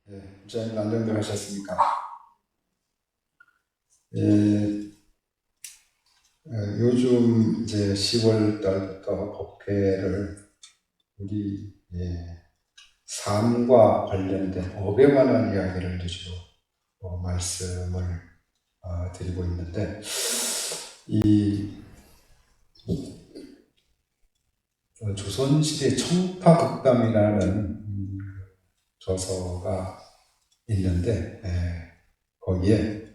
목사님 안정들 하셨습니까? 예, 요즘 이제 10월 달부터 법회를 우리 삶과 관련된 업에 관한 이야기를 위주로 말씀을 드리고 있는데, 이 조선시대 청파극담이라는 저서가 있는데, 거기에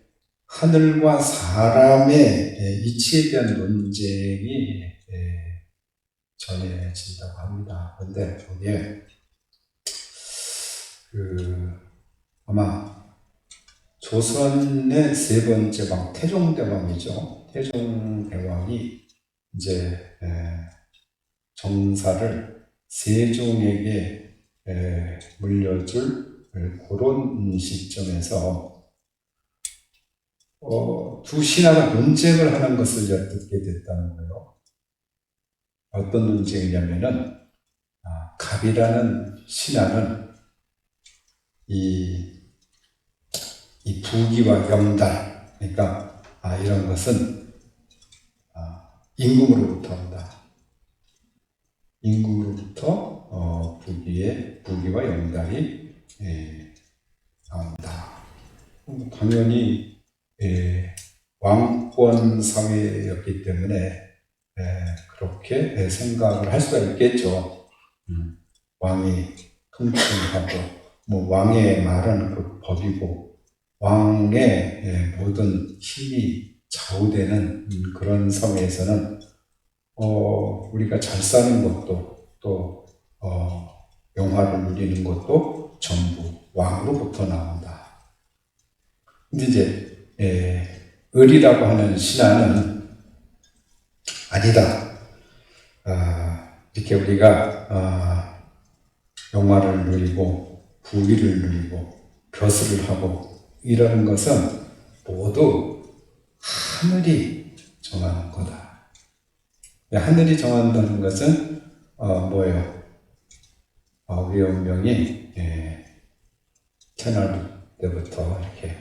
하늘과 사람의 이치에 대한 논쟁이 전해진다고 합니다. 그런데 거기에 아마 조선의 세 번째 왕 태종대왕이죠. 태종대왕이 이제 정사를 세종에게 물려줄 그런 시점에서 두 신하가 논쟁을 하는 것을 듣게 됐다는 거예요. 어떤 논쟁이냐면은 갑이라는 신하는 이 부귀와 영달, 그러니까 이런 것은 임금으로부터 온다. 임금으로부터 부귀와 영달이 나온다. 당연히 왕권 사회였기 때문에 그렇게 생각을 할 수가 있겠죠. 왕이 통치하고 왕의 말은 그 법이고 왕의 모든 힘이 좌우되는 그런 사회에서는 우리가 잘 사는 것도 또 영화를 누리는 것도 전부 왕으로부터 나온다. 근데 이제 을이라고 하는 신하는 아니다. 이렇게 우리가 영화를 누리고 부귀를 누리고 벼슬을 하고 이러는 것은 모두 하늘이 정하는 거다. 하늘이 정한다는 것은 뭐예요? 우리 운명이 태어날 때부터 이렇게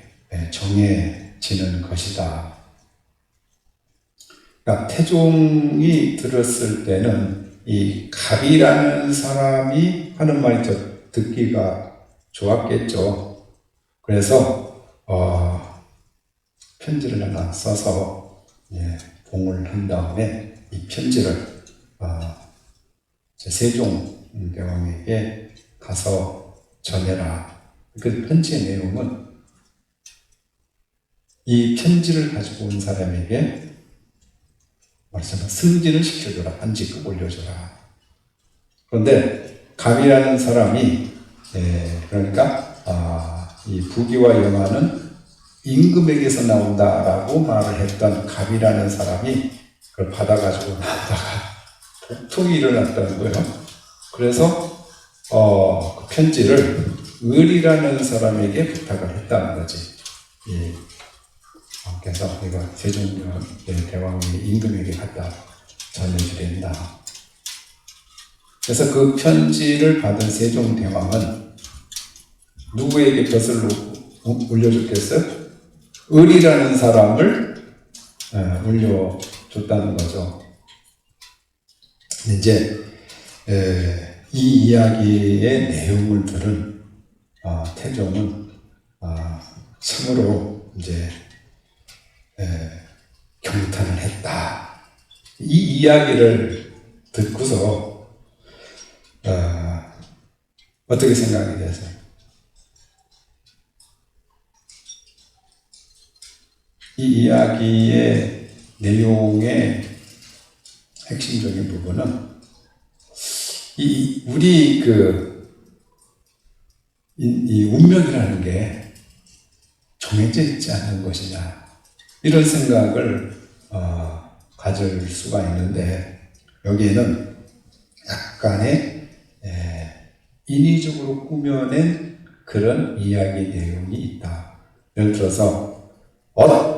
정해지는 것이다. 그러니까 태종이 들었을 때는 이 갑이라는 사람이 하는 말이 더 듣기가 좋았겠죠. 그래서 편지를 하나 써서 봉을 한 다음에 이 편지를 세종대왕에게 가서 전해라. 그 편지의 내용은 이 편지를 가지고 온 사람에게 승진을 시켜줘라. 한 직급 올려줘라. 그런데 갑이라는 사람이 그러니까 이 부귀와 영화는 임금에게서 나온다라고 말을 했던 갑이라는 사람이 그걸 받아가지고 나다가 복통이 일어났다는 거예요. 그래서 그 편지를 을이라는 사람에게 부탁을 했다는 거지. 그래서 이거 세종대왕이 임금에게 갖다 전해주린다. 그래서 그 편지를 받은 세종대왕은 누구에게 벼슬로 올려줬겠어요? 을이라는 사람을 올려줬다는 거죠. 이제 이 이야기의 내용을 들은 태종은 참으로 이제 경탄을 했다. 이 이야기를 듣고서 어떻게 생각이 되세요? 이 이야기의 내용의 핵심적인 부분은 우리 이 운명이라는 게 정해져 있지 않은 것이냐, 이런 생각을 가질 수가 있는데, 여기에는 약간의 인위적으로 꾸며낸 그런 이야기 내용이 있다. 예를 들어서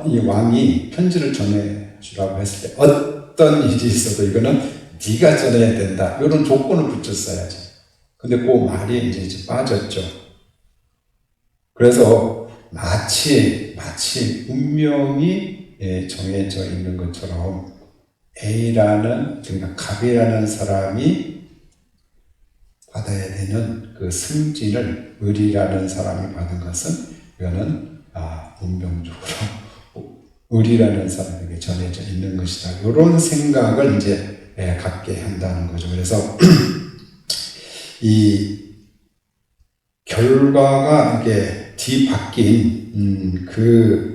이 왕이 편지를 전해주라고 했을 때 어떤 일이 있어도 이거는 네가 전해야 된다, 이런 조건을 붙였어야지. 근데 그 말이 이제 빠졌죠. 그래서 마치 운명이 정해져 있는 것처럼 A라는, 그러니까 갑이라는 사람이 받아야 되는 그 승진을 을이라는 사람이 받은 것은 이거는 운명적으로 을이라는 사람에게 전해져 있는 것이다. 이런 생각을 이제 갖게 한다는 거죠. 그래서 이 결과가 이게 뒤바뀐 그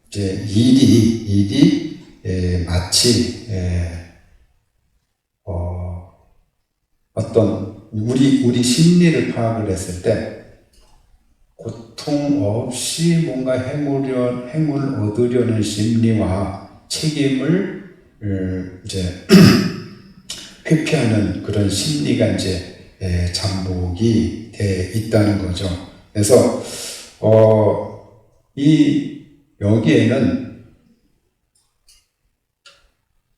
이제 일이 마치 어떤 우리 심리를 파악을 했을 때 고통 없이 뭔가 행을 얻으려는 심리와 책임을 이제 회피하는 그런 심리가 이제 잠복이 돼 있다는 거죠. 그래서 여기에는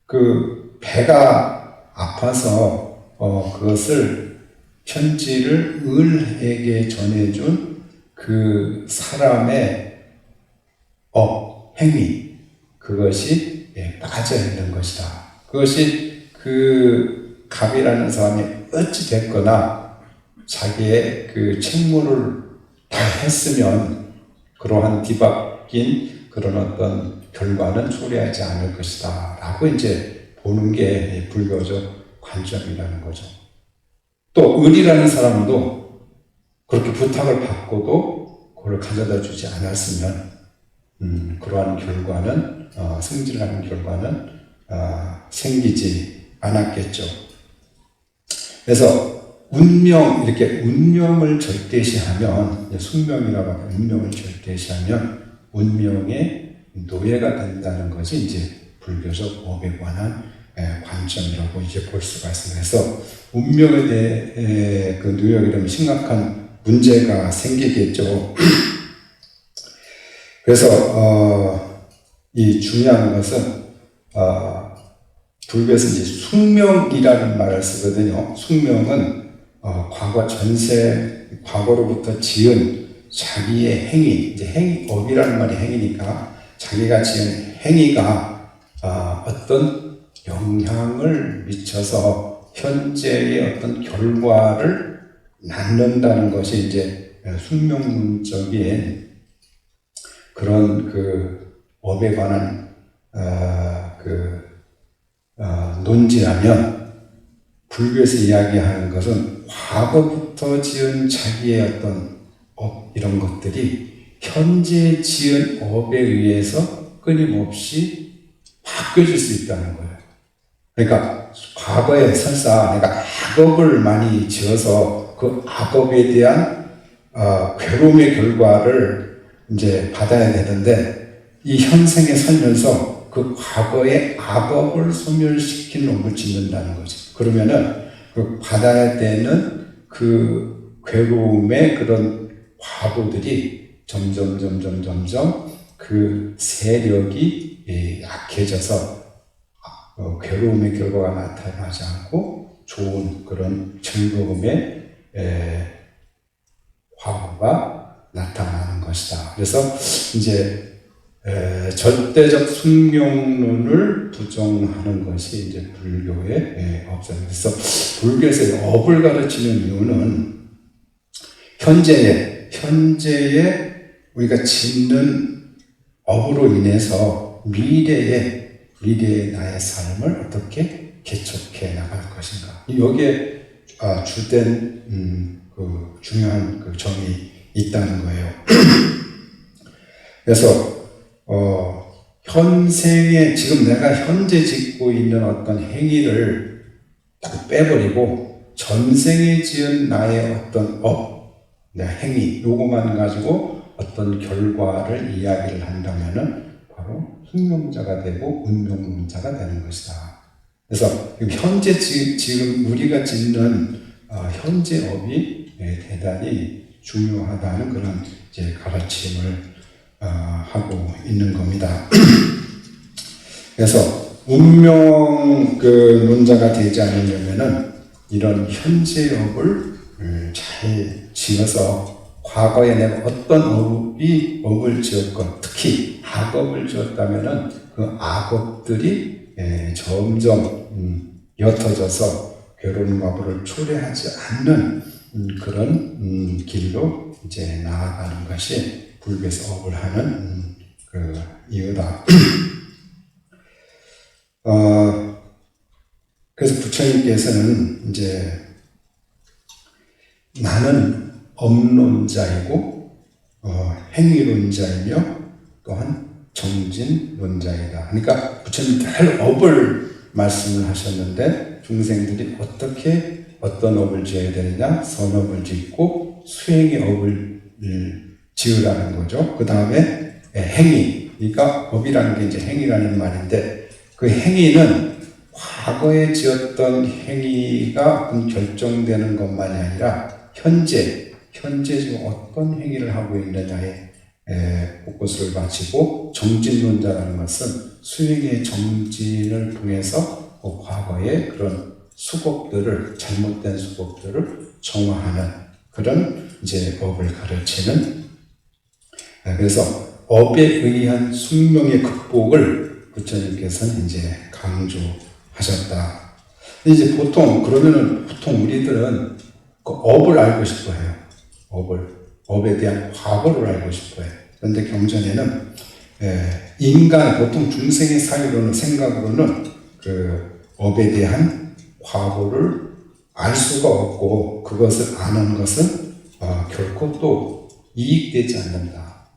그 배가 아파서 그것을 편지를 을에게 전해준 그 사람의 행위, 그것이 빠져 있는 것이다. 그것이 그 갑이라는 사람이 어찌 됐거나 자기의 그 책무를 다 했으면 그러한 뒤바뀐 그런 어떤 결과는 초래하지 않을 것이다 라고 이제 보는 게 불교적 관점이라는 거죠. 또 을이라는 사람도 그렇게 부탁을 받고도 그걸 가져다 주지 않았으면 그러한 결과는 승진하는 결과는 생기지 않았겠죠. 그래서 이렇게 운명을 절대시하면, 숙명이라고 하는 운명을 절대시하면 운명의 노예가 된다는 것이 이제 불교적 업에 관한 관점이라고 이제 볼 수가 있습니다. 그래서 운명에 대해 그 노예가 되면 심각한 문제가 생기겠죠. 그래서 이 중요한 것은 불교에서 이제 숙명이라는 말을 쓰거든요. 숙명은 과거로부터 지은 자기의 행위, 이제 업이라는 말이 행위니까 자기가 지은 행위가 어떤 영향을 미쳐서 현재의 어떤 결과를 낳는다는 것이 이제 숙명론적인 그런 그 업에 관한 논지라면, 불교에서 이야기하는 것은 과거부터 지은 자기의 어떤 업, 이런 것들이 현재 지은 업에 의해서 끊임없이 바뀌어질 수 있다는 거예요. 그러니까 과거에 설사 내가 악업을 많이 지어서 그 악업에 대한 괴로움의 결과를 이제 받아야 되는데, 이 현생에 살면서 그 과거의 악업을 소멸시킨 놈을 짓는다는 거지. 그러면은 그 받아야 되는 그 괴로움의 그런 과보들이 점점 그 세력이 약해져서 괴로움의 결과가 나타나지 않고 좋은 그런 즐거움의 과보가 나타나는 것이다. 그래서 이제 절대적 숙명론을 부정하는 것이 이제 불교의 업입니다. 그래서 불교에서 업을 가르치는 이유는 현재의 우리가 짓는 업으로 인해서 미래의 나의 삶을 어떻게 개척해 나갈 것인가. 여기에 주된 그 중요한 그 점이 있다는 거예요. 그래서 현생에 지금 내가 현재 짓고 있는 어떤 행위를 딱 빼버리고 전생에 지은 나의 어떤 내 행위, 요거만 가지고 어떤 결과를 이야기를 한다면은 바로 숙명자가 되고 운명론자가 되는 것이다. 그래서 현재 지금 우리가 짓는 현재 업이 대단히 중요하다는 그런 이제 가르침을 하고 있는 겁니다. 그래서 운명 논자가 되지 않으려면은 이런 현재업을 잘 지어서 과거에 내가 어떤 업을 지었건, 특히 악업을 지었다면은 그 악업들이 점점 옅어져서 괴로움마블을 초래하지 않는 그런 길로 이제 나아가는 것이 불교에서 업을 하는 그 이유다. 그래서 부처님께서는 이제 나는 업론자이고 행위론자이며 또한 정진론자이다. 그러니까 부처님 늘 업을 말씀을 하셨는데 중생들이 어떻게 어떤 업을 지어야 되느냐, 선업을 짓고 수행의 업을 지으라는 거죠. 그 다음에 행위, 그러니까 업이라는 게 이제 행위라는 말인데 그 행위는 과거에 지었던 행위가 결정되는 것만이 아니라 현재 지금 어떤 행위를 하고 있느냐에 포커스를 맞추고 정진론자라는 것은 수행의 정진을 통해서 과거의 그런 수곡들을 잘못된 수곡들을 정화하는 그런 이제 업을 가르치는 그래서 업에 의한 숙명의 극복을 부처님께서는 이제 강조하셨다. 이제 보통 우리들은 그 업을 알고 싶어해요. 업에 대한 과거를 알고 싶어해요. 그런데 경전에는 보통 중생의 사유로는 생각으로는 그 업에 대한 과거를 알 수가 없고 그것을 아는 것은 결코 또 이익되지 않는다.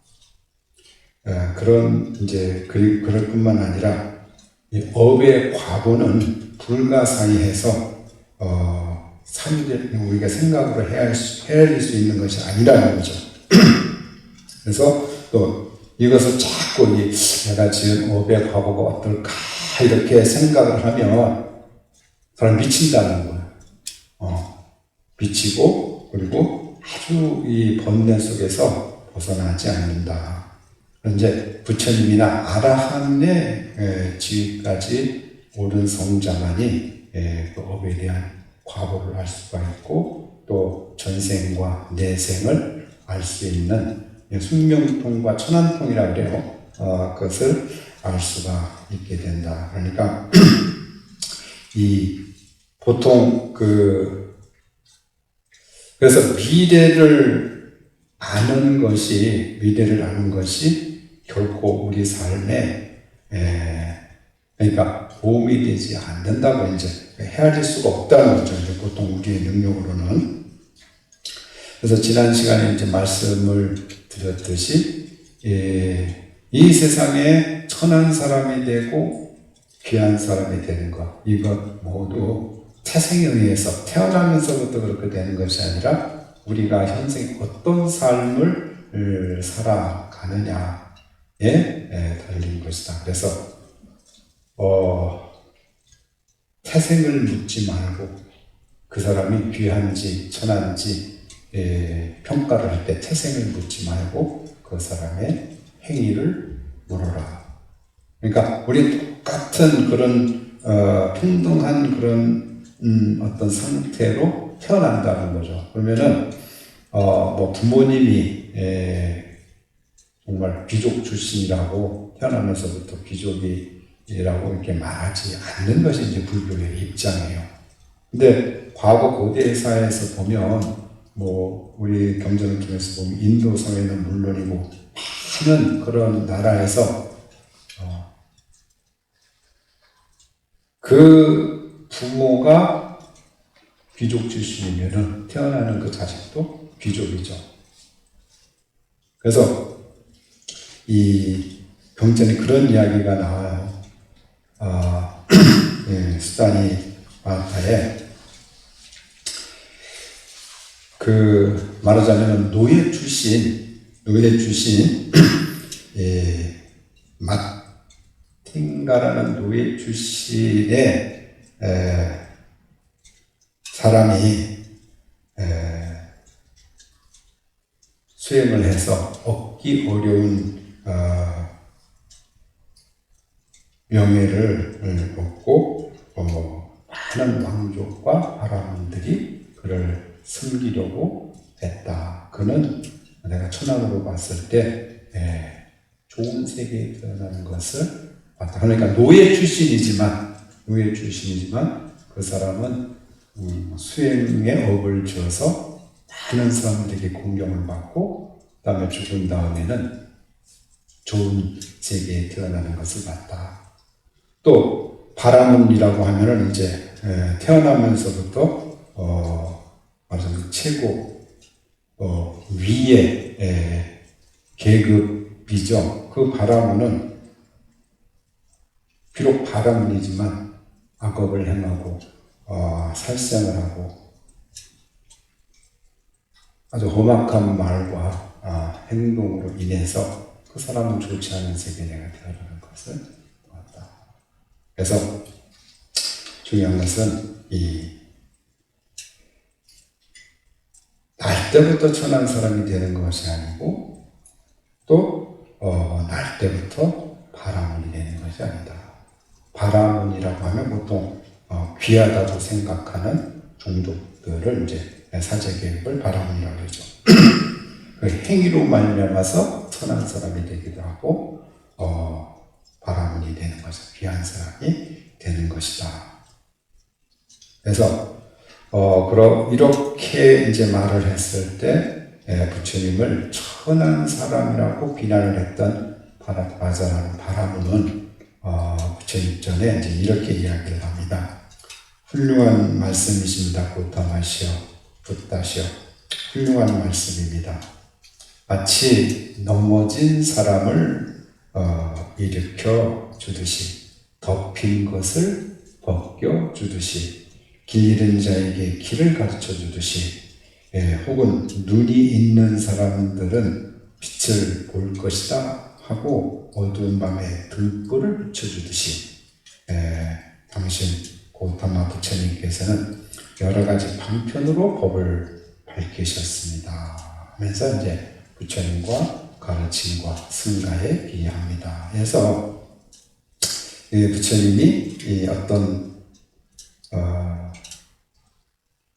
그런 이제 그럴 뿐만 아니라 이 업의 과거는 불가사의해서 우리가 생각으로 헤아릴 수 있는 것이 아니라는 거죠. 그래서 또 이것을 자꾸 내가 지은 업의 과거가 어떨까 이렇게 생각을 하면 사람 미친다는 거예요. 미치고 그리고 아주 이 번뇌 속에서 벗어나지 않는다. 이제 부처님이나 아라한의 지위까지 오른 성자만이 그 업에 대한 과거를 알 수가 있고 또 전생과 내생을 알 수 있는 숙명통과 천안통이라 그래요. 그것을 알 수가 있게 된다. 그러니까 보통 그래서 미래를 아는 것이 결코 우리 삶에 그러니까 도움이 되지 않는다고 이제 헤아릴 수가 없다는 거죠. 이제 보통 우리의 능력으로는. 그래서 지난 시간에 이제 말씀을 드렸듯이 이 세상에 천한 사람이 되고 귀한 사람이 되는 것 이것 모두 태생에 의해서 태어나면서부터 그렇게 되는 것이 아니라 우리가 현생 어떤 삶을 살아가느냐에 달린 것이다. 그래서 태생을 묻지 말고 그 사람이 귀한지 천한지 평가를 할 때 태생을 묻지 말고 그 사람의 행위를 물어라. 그러니까 우리 똑같은 그런 평등한 그런 어떤 상태로 태어난다는 거죠. 그러면은 부모님이 정말 귀족 출신이라고 태어나면서부터 귀족이라고 이렇게 말하지 않는 것이 이제 불교의 입장이에요. 근데 과거 고대 사회에서 보면 우리 경전을 통해서 보면 인도성에는 물론이고 많은 그런 나라에서 그 부모가 귀족 출신이면은 태어나는 그 자식도 귀족이죠. 그래서 이 경전에 그런 이야기가 나와요. 수다니 마타에 말하자면 노예 출신 마틴가라는 노예 출신의 사람이 수행을 해서 얻기 어려운 명예를 얻고 많은 왕족과 바라문들이 그를 섬기려고 했다. 그는 봤을 때 좋은 세계에 태어나는 것을 봤다. 그러니까 노예 출신이지만 그 사람은 수행의 업을 지어서 많은 사람들에게 공경을 받고 그 다음에 죽은 다음에는 좋은 세계에 태어나는 것을 봤다. 또 바라문이라고 하면은 이제 태어나면서부터 말하자면 최고 위의 계급이죠. 그 바라문은 비록 바라문이지만 악업을 행하고 살생을 하고 아주 험악한 말과 행동으로 인해서 그 사람은 좋지 않은 세계에 태어나는 것을 보았다. 그래서 중요한 것은 날 때부터 천한 사람이 되는 것이 아니고 또 날 때부터 바라문이 되는 것이 아니다. 바라문이라고 하면 보통 귀하다고 생각하는 종족들을 이제 사제계급을 바라문이라고 그러죠. 그 행위로 말미암아서 천한 사람이 되기도 하고 바라문이 되는 것이 귀한 사람이 되는 것이다. 그래서 이렇게 이제 말을 했을 때 부처님을 천한 사람이라고 비난을 했던 바자라는 바라문은 부처님 전에 이제 이렇게 이야기를 합니다. 훌륭한 말씀이십니다. 고타마시오, 붓다시오. 훌륭한 말씀입니다. 마치 넘어진 사람을 일으켜 주듯이, 덮인 것을 벗겨 주듯이, 길 잃은 자에게 길을 가르쳐 주듯이, 혹은 눈이 있는 사람들은 빛을 볼 것이다 하고 어두운 밤에 등불을 비춰주듯이, 당신 고타마 부처님께서는 여러 가지 방편으로 법을 밝히셨습니다 하면서 이제 부처님과 가르침과 승가에 비유합니다. 그래서 부처님이 어떤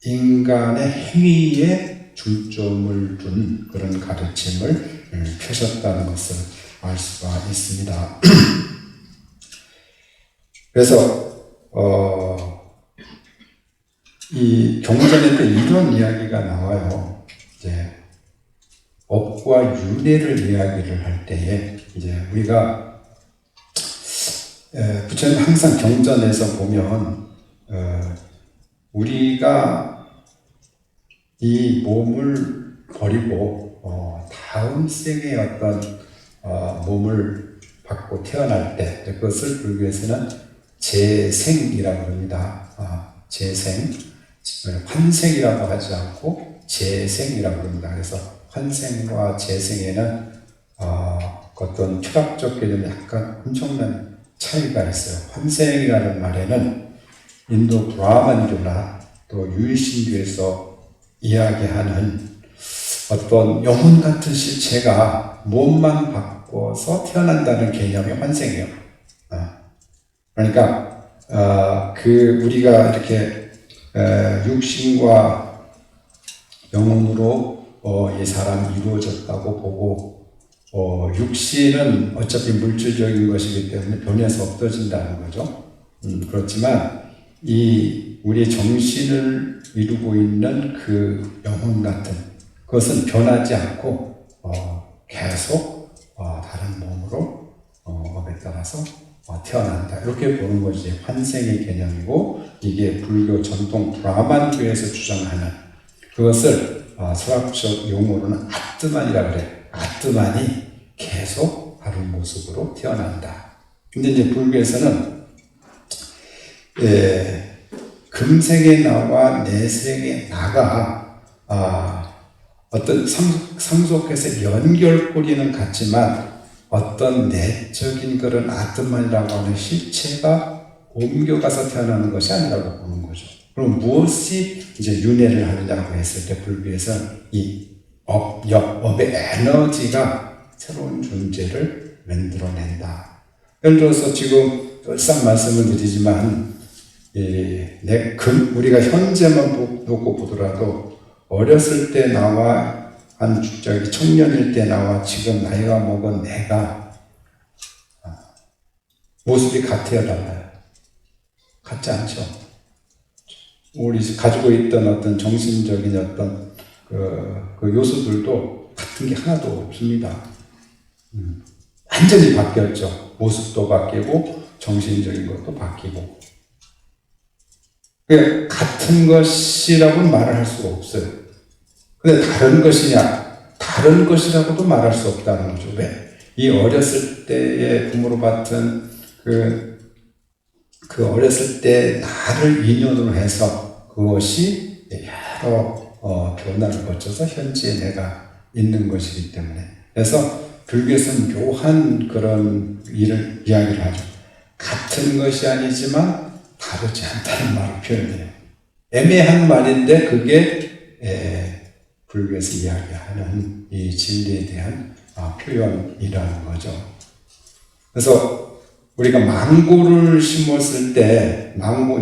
인간의 행위에 중점을 둔 그런 가르침을 펴셨다는 것을 알 수가 있습니다. 그래서 이 경전에 또 이런 이야기가 나와요. 이제 업과 윤회를 이야기를 할 때에 이제 우리가 부처님 항상 경전에서 보면 우리가 이 몸을 버리고 다음 생의 어떤 몸을 받고 태어날 때 그것을 불교에서는 재생이라고 합니다. 재생, 환생이라고 하지 않고 재생이라고 합니다. 그래서 환생과 재생에는 어떤 철학적 개념이 약간 엄청난 차이가 있어요. 환생이라는 말에는 인도 브라만교나 또 유일신교에서 이야기하는 어떤 영혼 같은 실체가 몸만 바꿔서 태어난다는 개념이 환생이에요. 그러니까 우리가 이렇게 육신과 영혼으로 이 사람이 이루어졌다고 보고 육신은 어차피 물질적인 것이기 때문에 변해서 없어진다는 거죠. 그렇지만 우리 정신을 이루고 있는 그 영혼 같은 그것은 변하지 않고 계속 다른 몸으로 업에 따라서 태어난다. 이렇게 보는 것이 환생의 개념이고 이게 불교 전통 브라만교에서 주장하는 그것을 철학적 용어로는 아뜨만이라고 그래요. 아뜨만이 계속 다른 모습으로 태어난다. 근데 이제 불교에서는 금생의 나와 내생의 나가 어떤 상속해서 연결고리는 같지만 어떤 내적인 그런 아트만이라고 하는 실체가 옮겨가서 태어나는 것이 아니라고 보는 거죠. 그럼 무엇이 이제 윤회를 하느냐고 했을 때 불교에서는 이 업의 에너지가 새로운 존재를 만들어낸다. 예를 들어서 지금 늘상 말씀을 드리지만 우리가 현재만 놓고 보더라도 어렸을 때 나와 한 저기 청년일 때 나와 지금 나이가 먹은 내가 모습이 같아요, 달라요? 같지 않죠. 우리 가지고 있던 어떤 정신적인 어떤 그 요소들도 같은 게 하나도 없습니다. 완전히 바뀌었죠. 모습도 바뀌고 정신적인 것도 바뀌고. 같은 것이라고는 말을 할 수가 없어요. 근데 다른 것이냐? 다른 것이라고도 말할 수 없다는 거죠. 왜? 이 어렸을 때의 부모로 받은 그 어렸을 때 나를 인연으로 해서 그것이 여러 변화를 거쳐서 현재의 내가 있는 것이기 때문에. 그래서 불교에서는 묘한 그런 이야기를 하죠. 같은 것이 아니지만 다르지 않다는 말을 표현해요. 애매한 말인데 그게 불교에서 이야기하는 이 진리에 대한 표현이라는 거죠. 그래서 우리가 망고를 심었을 때,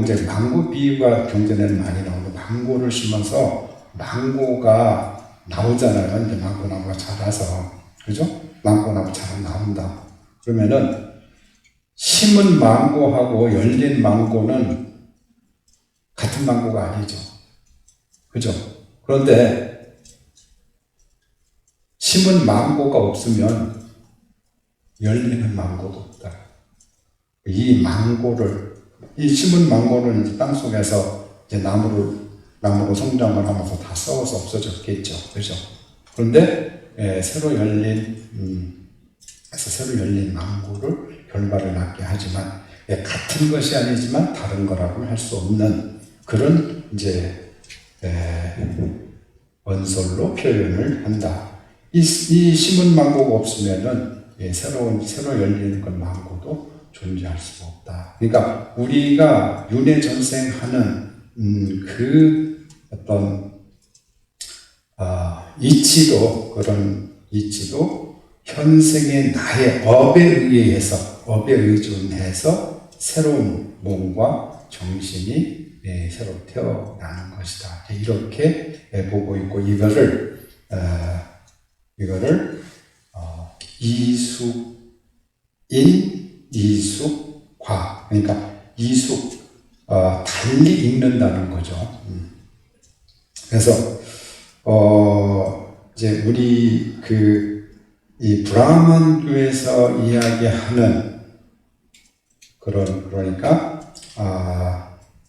이제 망고 비유가 경전에는 많이 나오는데, 망고를 심어서 망고가 나오잖아요. 이제 망고 나무가 자라서. 그죠? 망고 나무 잘 나온다. 그러면은, 심은 망고하고 열린 망고는 같은 망고가 아니죠. 그죠? 그런데, 심은 망고가 없으면 열리는 망고도 없다. 이 심은 망고를 이제 땅 속에서 이제 나무로 성장을 하면서 다 썩어서 없어졌겠죠. 그죠? 그런데, 새로 열린 망고를 결과를 낳게 하지만, 같은 것이 아니지만 다른 거라고는 할 수 없는 그런 이제, 원설로 표현을 한다. 이 심은 망고가 없으면은, 새로 열리는 그 망고도 존재할 수가 없다. 그러니까 우리가 윤회전생하는 그 어떤 그런 이치도 현생의 나의 업에 의존해서 새로운 몸과 정신이 새로 태어나는 것이다. 이렇게 보고 있고 이거를 이숙과 그러니까 달리 읽는다는 거죠. 그래서 이제 우리 이 브라హ만교에서 이야기하는 그러니까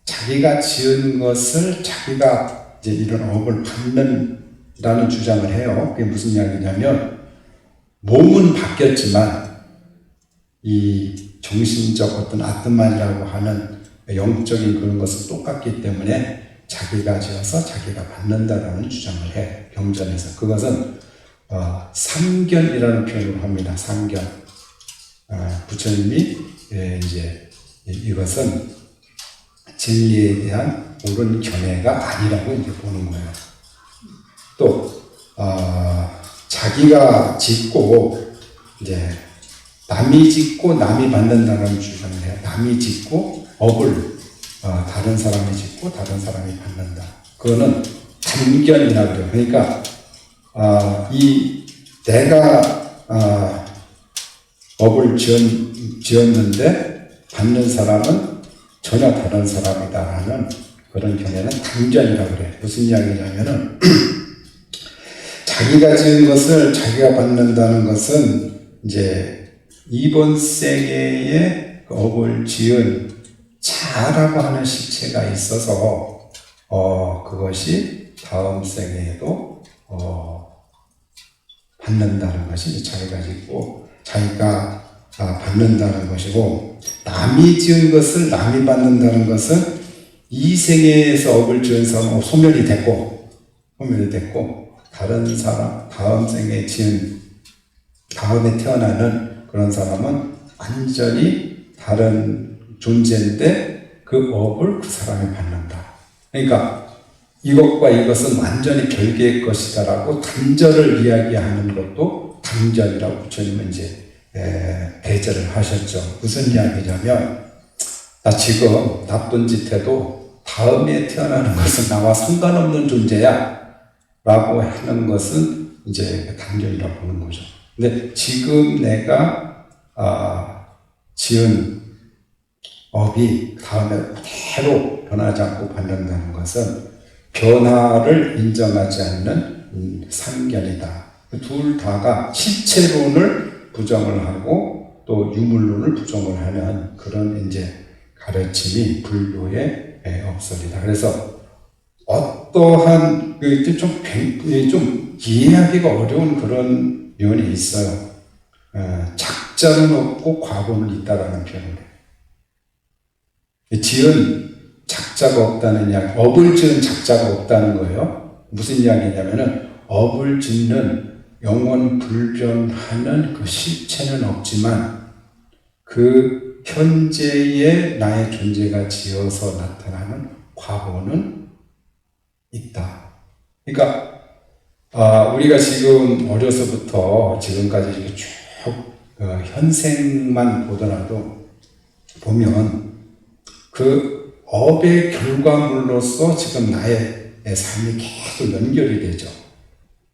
자기가 지은 것을 자기가 이제 이런 업을 받는다는 주장을 해요. 그게 무슨 이야기냐면 몸은 바뀌었지만 이 정신적 어떤 아트만이라고 하는 영적인 그런 것은 똑같기 때문에 자기가 지어서 자기가 받는다라는 주장을 해. 경전에서. 그것은 상견이라는 표현을 합니다. 상견. 부처님이 이제 이것은 진리에 대한 옳은 견해가 아니라고 이제 보는 거예요. 또 자기가 짓고 이제 남이 짓고 남이 받는다는 주장을 해요. 남이 짓고 업을 다른 사람이 짓고 다른 사람이 받는다. 그거는 단견이라고 그래요. 그러니까 내가 업을 지었는데 받는 사람은 전혀 다른 사람이다라는 그런 견해는 단견이라고 그래요. 무슨 이야기냐면은 자기가 지은 것을 자기가 받는다는 것은 이제 이번 생애에 업을 지은 자라고 하는 실체가 있어서 그것이 다음 생애에도 받는다는 것이 자기가 짓고 자기가 받는다는 것이고, 남이 지은 것을 남이 받는다는 것은 이 생애에서 업을 지은 사람은 소멸이 됐고 다른 사람 다음 생에 지은 다음에 태어나는 그런 사람은 완전히 다른 존재인데 그 업을 그 사람이 받는다. 그러니까 이것과 이것은 완전히 별개의 것이다라고 단절을 이야기하는 것도 단절이라고 부처님은 이제 배제를 하셨죠. 무슨 이야기냐면 나 지금 나쁜 짓 해도 다음에 태어나는 것은 나와 상관없는 존재야 라고 하는 것은 이제 단결이라고 보는 거죠. 근데 지금 내가 지은 업이 다음에 그대로 변하지 않고 받는다는 것은 변화를 인정하지 않는 상견이다. 둘 다가 실체론을 부정을 하고 또 유물론을 부정을 하는 그런 이제 가르침이 불교의 업설이다. 그래서 어떠한 좀 이해하기가 어려운 그런 면이 있어요. 작자는 없고 과보는 있다라는 표현을 해요. 지은 작자가 없다는 이야기, 업을 지은 작자가 없다는 거예요. 무슨 이야기냐면은 업을 짓는 영원 불변하는 그 실체는 없지만 그 현재의 나의 존재가 지어서 나타나는 과보는 있다. 그러니까 우리가 지금 어려서부터 지금까지 이렇게 쭉 현생만 보더라도 보면 그 업의 결과물로서 지금 나의 삶이 계속 연결이 되죠.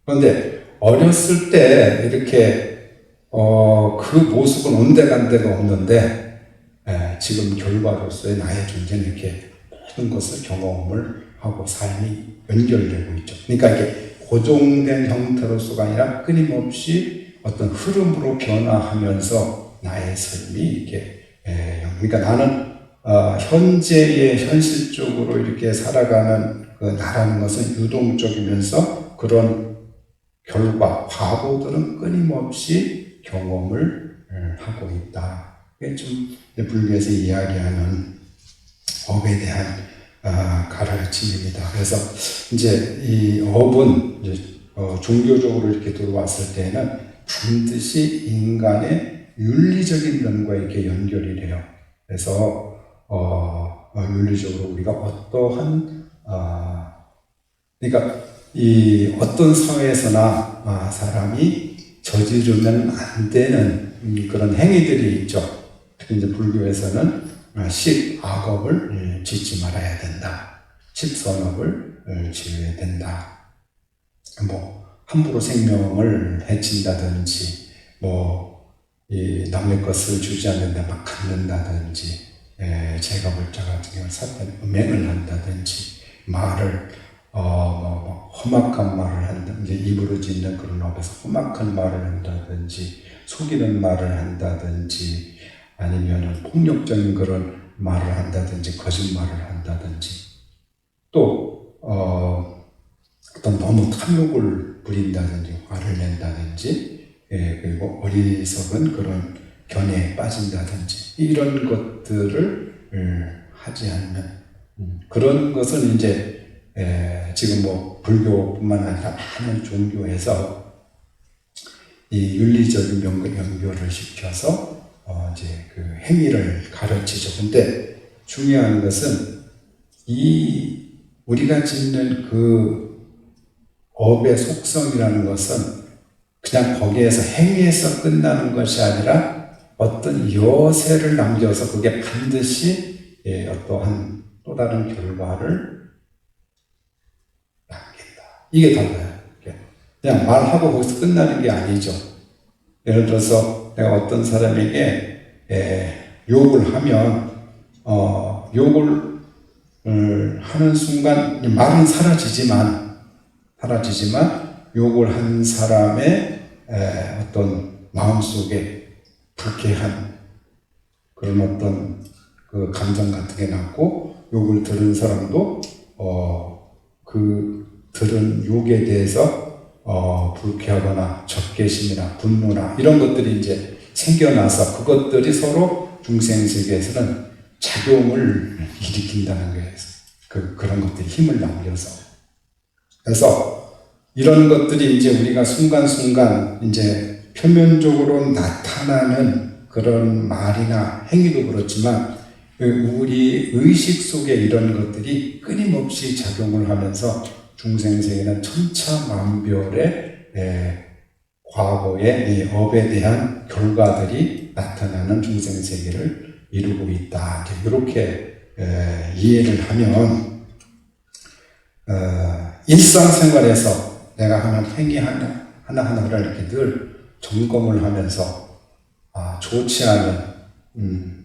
그런데 어렸을 때 이렇게 그 모습은 온데간데가 없는데 지금 결과로서의 나의 존재는 이렇게 모든 것을 경험을 하고 삶이 연결되고 있죠. 그러니까 이게 고정된 형태로서가 아니라 끊임없이 어떤 흐름으로 변화하면서 나의 삶이 이렇게 그러니까 나는 현재의 현실적으로 이렇게 살아가는 그 나라는 것은 유동적이면서 그런 결과, 과보들은 끊임없이 경험을 하고 있다. 이게 좀 불교에서 이야기하는 업에 대한 가르침입니다. 그래서 이제 이 업은 이제 종교적으로 이렇게 들어왔을 때는 반드시 인간의 윤리적인 면과 이렇게 연결이 돼요. 그래서 윤리적으로 우리가 어떠한 그러니까 이 어떤 사회에서나 사람이 저지르면 안 되는 그런 행위들이 있죠. 특히 이제 불교에서는 악업을 짓지 말아야 된다. 선업을 지어야 된다. 뭐 함부로 생명을 해친다든지, 이 남의 것을 주지 않는데 막 갖는다든지, 제가 볼자 같은 경우 사탄 음행을 한다든지, 말을 험악한 말을 한다든지, 입으로 짓는 그런 업에서 험악한 말을 한다든지, 속이는 말을 한다든지, 아니면은 폭력적인 그런 말을 한다든지, 거짓말을 한다든지, 또 어떤 너무 탐욕을 부린다든지, 화를 낸다든지, 그리고 어리석은 그런 견해에 빠진다든지, 이런 것들을 하지 않는 그런 것은 이제 지금 불교뿐만 아니라 많은 종교에서 이 윤리적인 연결을 시켜서 이제 그 행위를 가르치죠. 근데 중요한 것은 우리가 짓는 그 업의 속성이라는 것은 그냥 거기에서 행위에서 끝나는 것이 아니라 어떤 여세를 남겨서 그게 반드시 어떠한 또 다른 결과를 남긴다. 이게 달라요. 그냥 말하고 거기서 끝나는 게 아니죠. 예를 들어서 내가 어떤 사람에게 욕을 하면 욕을 하는 순간 말은 사라지지만 욕을 한 사람의 어떤 마음속에 불쾌한 그런 어떤 그 감정 같은 게 남고, 욕을 들은 사람도 그 들은 욕에 대해서 불쾌하거나 적개심이나 분노나 이런 것들이 이제 생겨나서 그것들이 서로 중생세계에서는 작용을 일으킨다는 거예요. 그런 것들이 힘을 남겨서. 그래서 이런 것들이 이제 우리가 순간순간 이제 표면적으로 나타나는 그런 말이나 행위도 그렇지만 우리 의식 속에 이런 것들이 끊임없이 작용을 하면서 중생세계는 천차만별의 과거의 이 업에 대한 결과들이 나타나는 중생세계를 이루고 있다. 이렇게 이해를 하면 일상생활에서 내가 하는 행위 하나하나를 이렇게 늘 점검을 하면서 좋지 않은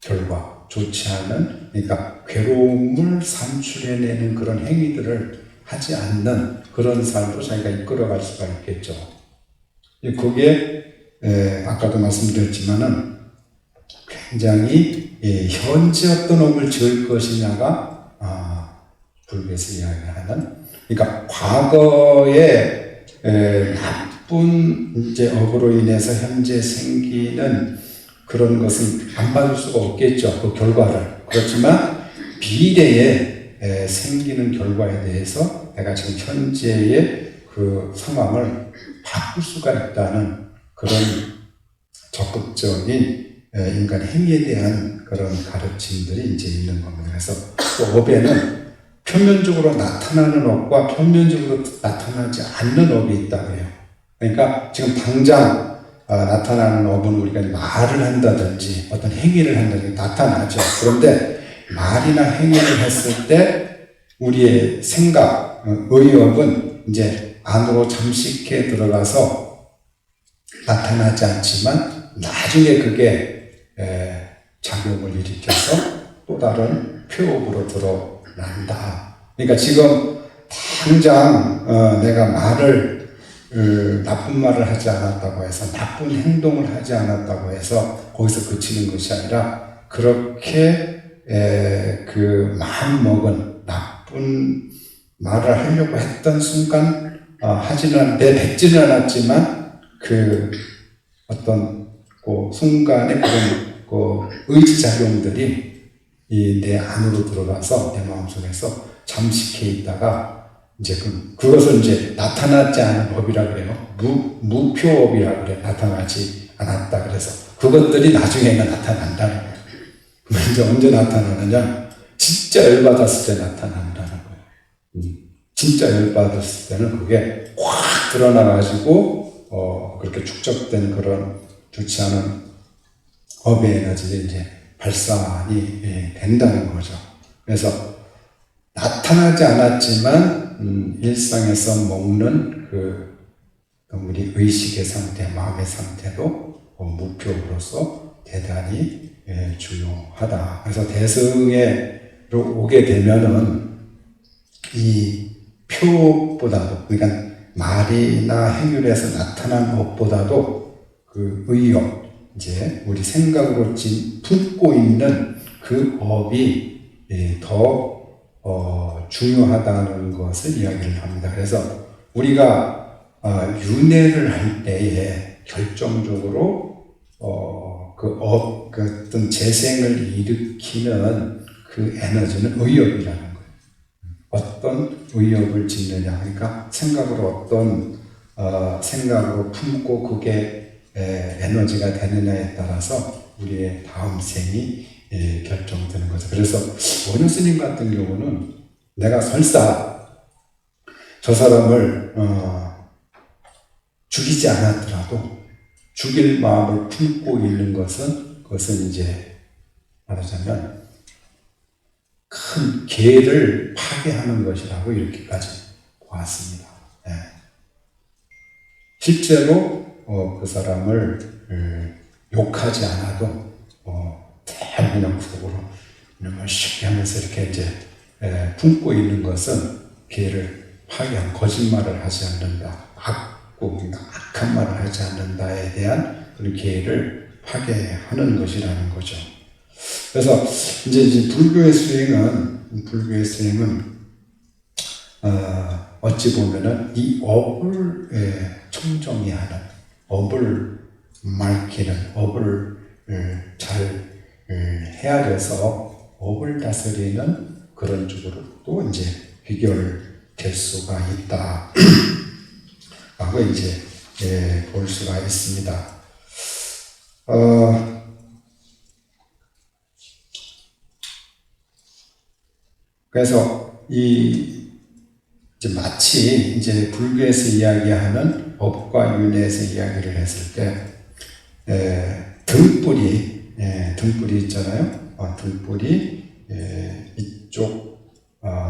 결과, 좋지 않은, 그러니까 괴로움을 산출해내는 그런 행위들을 하지 않는 그런 삶으로 자기가 이끌어갈 수가 있겠죠. 그게 아까도 말씀드렸지만은 굉장히 현재 어떤 업을 지을 것이냐가 불교에서 이야기하는, 그러니까 과거에 나쁜 이제 업으로 인해서 현재 생기는 그런 것은 안 받을 수가 없겠죠. 그 결과를. 그렇지만 미래에 생기는 결과에 대해서 내가 지금 현재의 그 상황을 바꿀 수가 있다는 그런 적극적인 인간 행위에 대한 그런 가르침들이 이제 있는 겁니다. 그래서 또 업에는 표면적으로 나타나는 업과 표면적으로 나타나지 않는 업이 있다 그래요. 그러니까 지금 당장 나타나는 업은 우리가 말을 한다든지 어떤 행위를 한다든지 나타나죠. 그런데 말이나 행위를 했을 때 우리의 생각, 의업은 이제 안으로 잠식해 들어가서 나타나지 않지만 나중에 그게 작용을 일으켜서 또 다른 표업으로 드러난다. 그러니까 지금 당장 내가 나쁜 말을 하지 않았다고 해서 나쁜 행동을 하지 않았다고 해서 거기서 그치는 것이 아니라 그렇게 그 마음먹은 나쁜 말을 하려고 했던 순간 뱉지는 않았지만 그 어떤 그 순간의 그런 그 의지작용들이 내 안으로 들어가서 내 마음속에서 잠식해 있다가 이제 그것을 이제 나타나지 않은 법이라 그래요. 무표업이라 그래. 나타나지 않았다. 그래서 그것들이 나중에는 나타난다는 거예요. 그럼 이제 언제 나타나느냐? 진짜 열받았을 때 나타난다는 거예요. 진짜 열받았을 때는 그게 확 드러나가지고 그렇게 축적된 그런 좋지 않은 업의 에너지가 이제 발산이 된다는 거죠. 그래서 나타나지 않았지만 일상에서 먹는 그 우리 의식의 상태, 마음의 상태도 무표로서 대단히 중요하다. 그래서 대승에로 오게 되면은 이 표보다도, 그러니까 말이나 행위에서 나타난 것보다도 그 의업, 이제 우리 생각으로 품고 있는 그 업이 더 중요하다는 것을 이야기를 합니다. 그래서 우리가 윤회를 할 때에 결정적으로 그 어떤 재생을 일으키는 그 에너지는 의업이라는 거예요. 어떤 의업을 짓느냐, 그러니까 생각으로 어떤 생각으로 품고 그게 에너지가 되느냐에 따라서 우리의 다음 생이 결정되는 거죠. 그래서 원효 스님 같은 경우는 내가 설사 저 사람을 죽이지 않았더라도 죽일 마음을 품고 있는 그것은 이제 말하자면 큰 계를 파괴하는 것이라고 이렇게까지 보았습니다. 실제로 그 사람을 욕하지 않아도 그냥 구독으로 이놈을 쉽게 하면서 이렇게 이제 품고 있는 것은 계를 파괴한, 거짓말을 하지 않는다, 악한 말을 하지 않는다에 대한 그런 계를 파괴하는 것이라는 거죠. 그래서 이제 불교의 수행은 어찌 보면은 이 업을 청정히 하는, 업을 맑히는, 업을 잘 헤아려서 업을 다스리는 그런 쪽으로 또 이제 귀결될 수가 있다 라고 이제 볼 수가 있습니다. 그래서 이제 마치 이제 불교에서 이야기하는 법과 윤회에서 이야기를 했을 때 등불이 있잖아요. 등불이 이쪽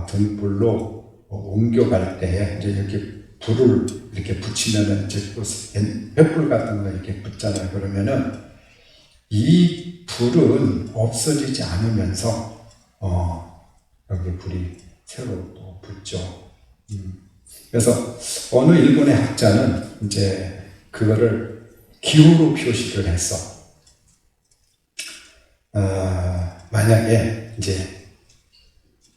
등불로 옮겨갈 때에 이제 이렇게 불을 이렇게 붙이면은 이제 또 횃불 같은 거 이렇게 붙잖아요. 그러면은 이 불은 없어지지 않으면서 여기 불이 새로 또 붙죠. 그래서 어느 일본의 학자는 이제 그거를 기호로 표시를 했어. 만약에 이제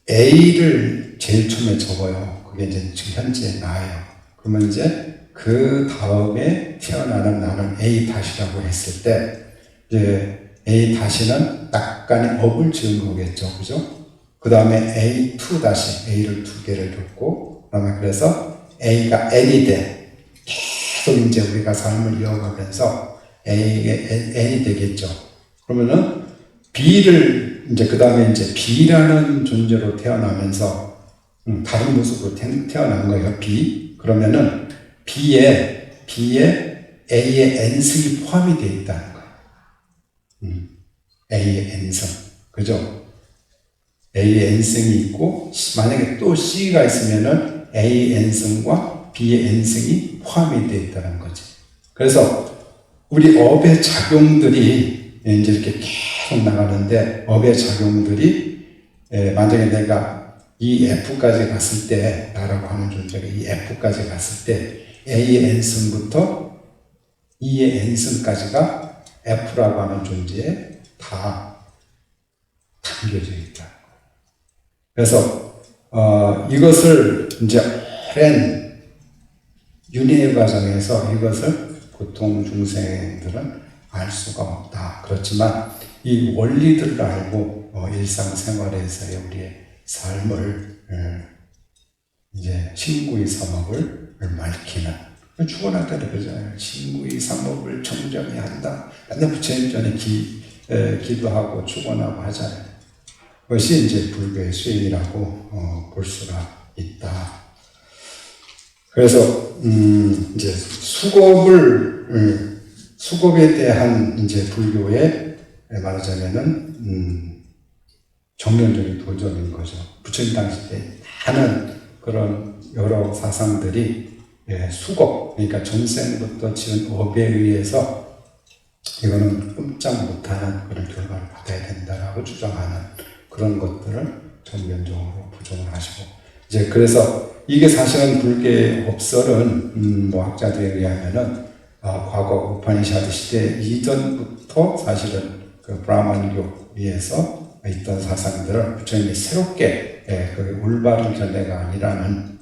A를 제일 처음에 적어요. 그게 이제 지금 현재 나예요. 그러면 이제 그 다음에 태어나는 나는 A 다시라고 했을 때 이제 A 다시는 약간의 업을 지은 거겠죠. 그죠? 그 다음에 A2 다시 A를 두 개를 줬고 그 다음에 그래서 A가 N이 돼. 계속 이제 우리가 삶을 이어가면서 N이 되겠죠. 그러면은 B를 이제 그 다음에 이제 B라는 존재로 태어나면서 다른 모습으로 태어난 거예요. B. 그러면은 B에 A의 N승이 포함이 되어 있다는 거예요. A의 N승. 그죠? A의 N승이 있고 만약에 또 C가 있으면은 A의 N승과 B의 N승이 포함이 되어 있다는 거지. 그래서 우리 업의 작용들이 이제 이렇게 계속 나가는데 업의 작용들이 만약에 내가 이 F까지 갔을 때 나라고 하는 존재가 이 F까지 갔을 때 A의 N승부터 E의 N승까지가 F라고 하는 존재에 다 담겨져 있다. 그래서 이것을 이제 오랜 윤회 과정에서 이것을 보통 중생들은 알 수가 없다. 그렇지만 이 원리들을 알고 일상생활에서의 우리의 삶을 이제 신구의 삼업을 밝히는 죽어날 때도 그러잖아요. 신구의 삼업을 청정히 한다. 맨날 부처님 전에 기도하고 축원하고 하잖아요. 그것이 이제 불교의 수행이라고 볼 수가 있다. 그래서 이제 수겁에 대한 이제 불교의 말하자면은 정면적인 도전인 거죠. 부처님 당시 때 많은 그런 여러 사상들이 수겁, 그러니까 전생부터 지은 업에 의해서 이거는 꼼짝 못하는 그런 결과를 받아야 된다라고 주장하는 그런 것들을 전면적으로 부정을 하시고 이제 그래서 이게 사실은 불교의 업설은 학자들에 의하면은 과거 우파니샤드 시대 이전부터 사실은 그 브라만교에서 있던 사상들을 부처님이 새롭게 그 올바른 견해가 아니라는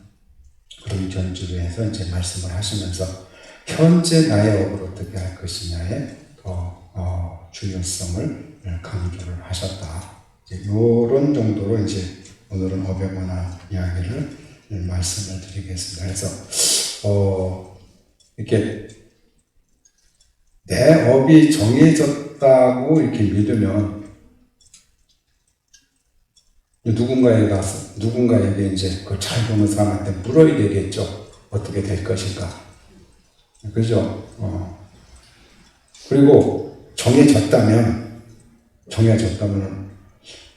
그런 견주로 해서 이제 말씀을 하시면서 현재 나의 업을 어떻게 할 것이냐에 더 중요성을 강조를 하셨다. 이런 정도로 이제 오늘은 업에 관한 이야기를 말씀을 드리겠습니다. 그래서 이렇게 내 업이 정해졌다고 이렇게 믿으면 누군가에게 이제 그걸 잘 보는 사람한테 물어야 되겠죠. 어떻게 될 것인가. 그죠? 그리고 정해졌다면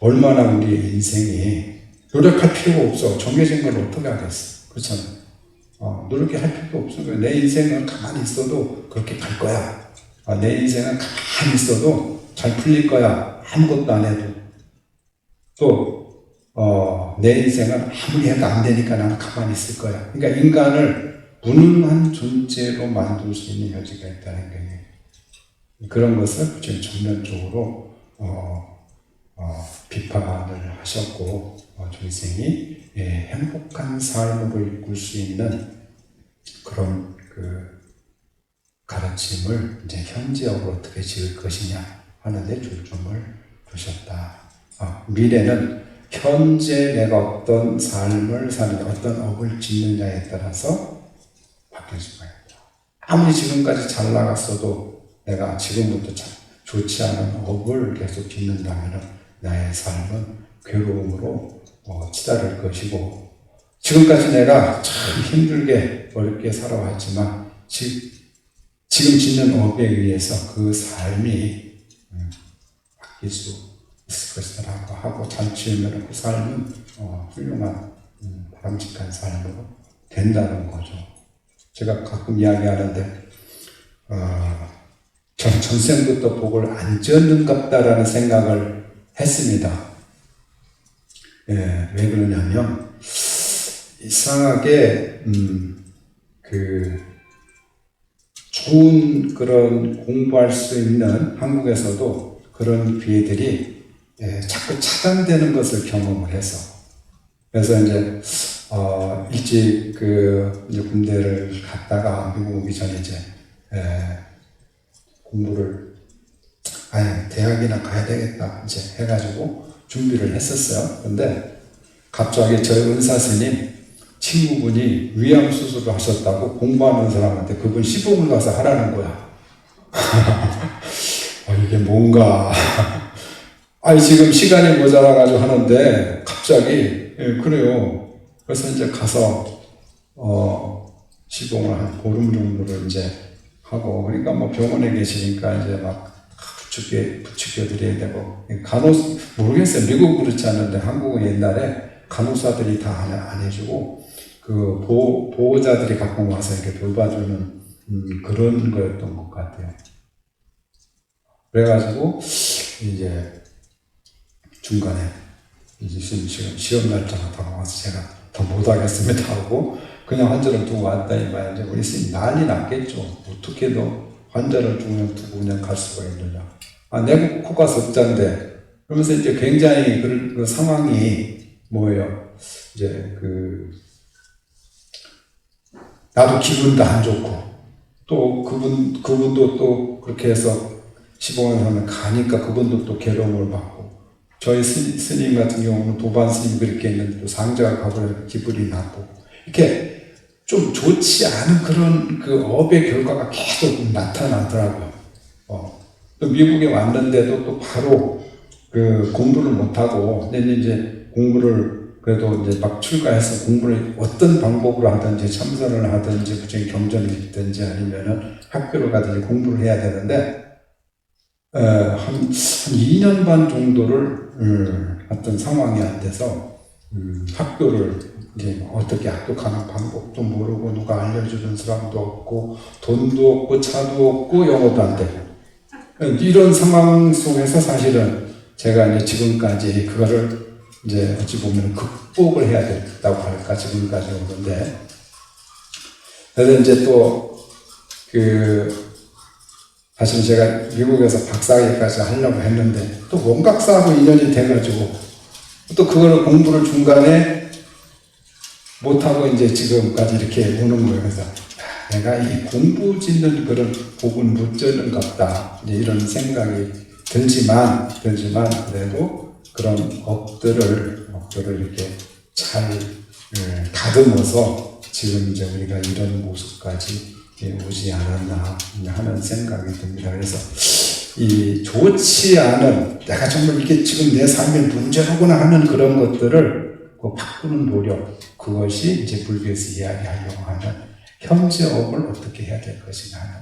얼마나 우리의 인생이 노력할 필요가 없어. 정해진 걸 어떻게 하겠어. 그렇잖아요. 노력할 필요가 없어. 내 인생은 가만히 있어도 그렇게 갈 거야. 내 인생은 가만히 있어도 잘 풀릴 거야. 아무것도 안 해도. 또, 내 인생은 아무리 해도 안 되니까 나는 가만히 있을 거야. 그러니까 인간을 무능한 존재로 만들 수 있는 여지가 있다는 거예요. 그런 것을 지금 전면적으로 비판을 하셨고 중생이 행복한 삶으로 이끌 수 있는 그런 그 가르침을 이제 현지역으로 어떻게 지을 것이냐 하는 데 중점을 두셨다. 미래는 현재 내가 어떤 삶을 사는 어떤 업을 짓느냐에 따라서 바뀔 수가 있다. 아무리 지금까지 잘 나갔어도 내가 지금부터 좋지 않은 업을 계속 짓는다면 나의 삶은 괴로움으로 치달을 것이고 지금까지 내가 참 힘들게 어렵게 살아왔지만 지금 짓는 업에 의해서 그 삶이 바뀔 수 있을 것이라고 하고 잘 지으면 그 삶은 훌륭한 바람직한 삶으로 된다는 거죠. 제가 가끔 이야기하는데, 전 전생부터 복을 안 지었는갑다라는 생각을 했습니다. 예, 왜 그러냐면, 이상하게, 좋은 그런 공부할 수 있는 한국에서도 그런 기회들이 자꾸 차단되는 것을 경험을 해서, 그래서 이제 일찍 이제 군대를 갔다가 미국 오기 전에 이제 공부를 대학이나 가야 되겠다 이제 해가지고 준비를 했었어요. 근데 갑자기 저희 은사 스님 친구분이 위암 수술을 하셨다고 공부하는 사람한테 그분 시범을 가서 하라는 거야. 이게 뭔가 지금 시간이 모자라가지고 하는데 갑자기 그래요. 그래서 이제 가서 시봉을 한 보름 정도를 이제 하고, 그러니까 뭐 병원에 계시니까 이제 막 부축겨 드려야 되고, 모르겠어요. 미국은 그렇지 않은데 한국은 옛날에 간호사들이 다 안 해주고 그 보호자들이 가끔 와서 이렇게 돌봐주는 그런 거였던 것 같아요. 그래가지고 이제 중간에 이제 시험 날짜가 다가와서 제가 더 못하겠습니다 하고 그냥 환자를 두고 왔다 이봐야 이제 우리 스님 난리 났겠죠. 어떻게 너 환자를 두고 그냥 갈 수가 있느냐. 내 코가 석자인데. 그러면서 이제 굉장히 그 상황이 뭐예요. 이제 나도 기분도 안 좋고, 또 그분도 또 그렇게 해서 시봉을 하면 가니까 그분도 또 괴로움을 받고, 저희 스님 같은 경우는 도반 스님 그렇게 있는데 또 상자가 가버리면 기분이 나고, 이렇게 좀 좋지 않은 그런 그 업의 결과가 계속 나타나더라고요. 또 미국에 왔는데도 또 바로 공부를 못하고, 근데 이제 공부를 그래도 이제 막 출가해서 공부를 어떤 방법으로 하든지 참선을 하든지 부처님 경전을 읽든지 아니면은 학교를 가든지 공부를 해야 되는데, 한 2년 반 정도를 어떤 상황이 안 돼서 학교를 이제 어떻게 학교 가는 방법도 모르고 누가 알려주는 사람도 없고 돈도 없고 차도 없고 영어도 안 되고 이런 상황 속에서 사실은 제가 이제 지금까지 그거를 이제 어찌 보면 극복을 해야 된다고 할까 지금까지 오는데, 그래서 이제 또 사실 제가 미국에서 박사학위까지 하려고 했는데 또 원각사하고 인연이 돼가지고 또 그걸 공부를 중간에 못하고 이제 지금까지 이렇게 오는 거예요. 그래서 내가 이 공부 짓는 그런 복은 못 짓는 것 같다 이런 생각이 들지만 그래도 그런 업들을 이렇게 잘 다듬어서 지금 이제 우리가 이런 모습까지 오지 않았나 하는 생각이 듭니다. 그래서 이 좋지 않은 내가 정말 이게 지금 내 삶의 문제로구나 하는 그런 것들을 바꾸는 노력, 그것이 이제 불교에서 이야기하려고 하는 현재업을 어떻게 해야 될 것인가 하는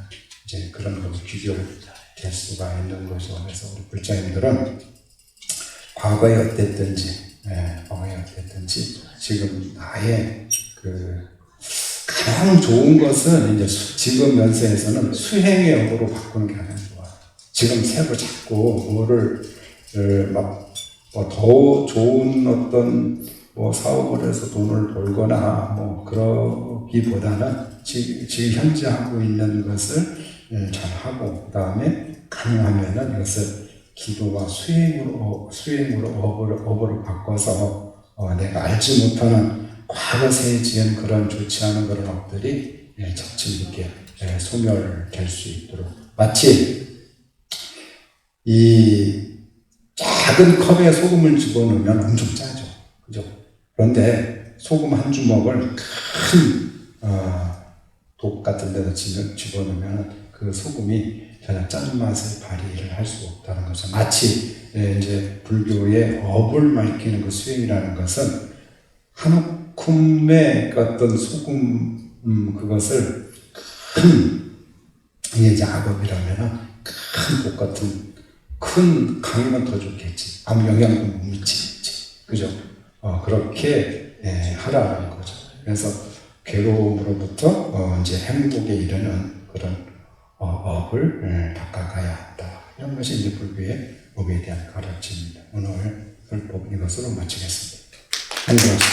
이제 그런 것이 귀결될 수가 있는 거죠. 그래서 우리 불자님들은 과거에 어땠든지 지금 나의 가장 좋은 것은 이제 지금 연세에서는 수행의 업으로 바꾸는 게 가장 좋아요. 지금 새로 자꾸 뭐를 더 좋은 어떤 사업을 해서 돈을 벌거나 그러기보다는 지금 현재 하고 있는 것을 잘 하고, 그 다음에 가능하면은 이것을 기도와 수행으로 업으로 바꿔서 내가 알지 못하는 과거에 지은 그런 좋지 않은 그런 업들이 차츰 이렇게 소멸될 수 있도록, 마치 이 작은 컵에 소금을 집어넣으면 엄청 짜죠, 그죠? 그런데 소금 한 주먹을 큰 독 같은 데서 집어넣으면 그 소금이 전혀 짠 맛을 발휘를 할 수 없다는 거죠. 마치 이제 불교의 업을 밝히는 그 수행이라는 것은 한 움큼의 어떤 소금 그것을 큰 이제 악업이라면은 큰 독 같은 큰 강이면 더 좋겠지. 아무 영향도 못 미치겠지. 그죠? 그렇게 하라는 거죠. 그래서 괴로움으로부터 이제 행복에 이르는 그런 업을 닦아가야 한다. 이런 것이 이제 불교의 업에 대한 가르침입니다. 오늘 불법 이것으로 마치겠습니다. 고맙습니다.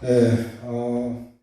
네,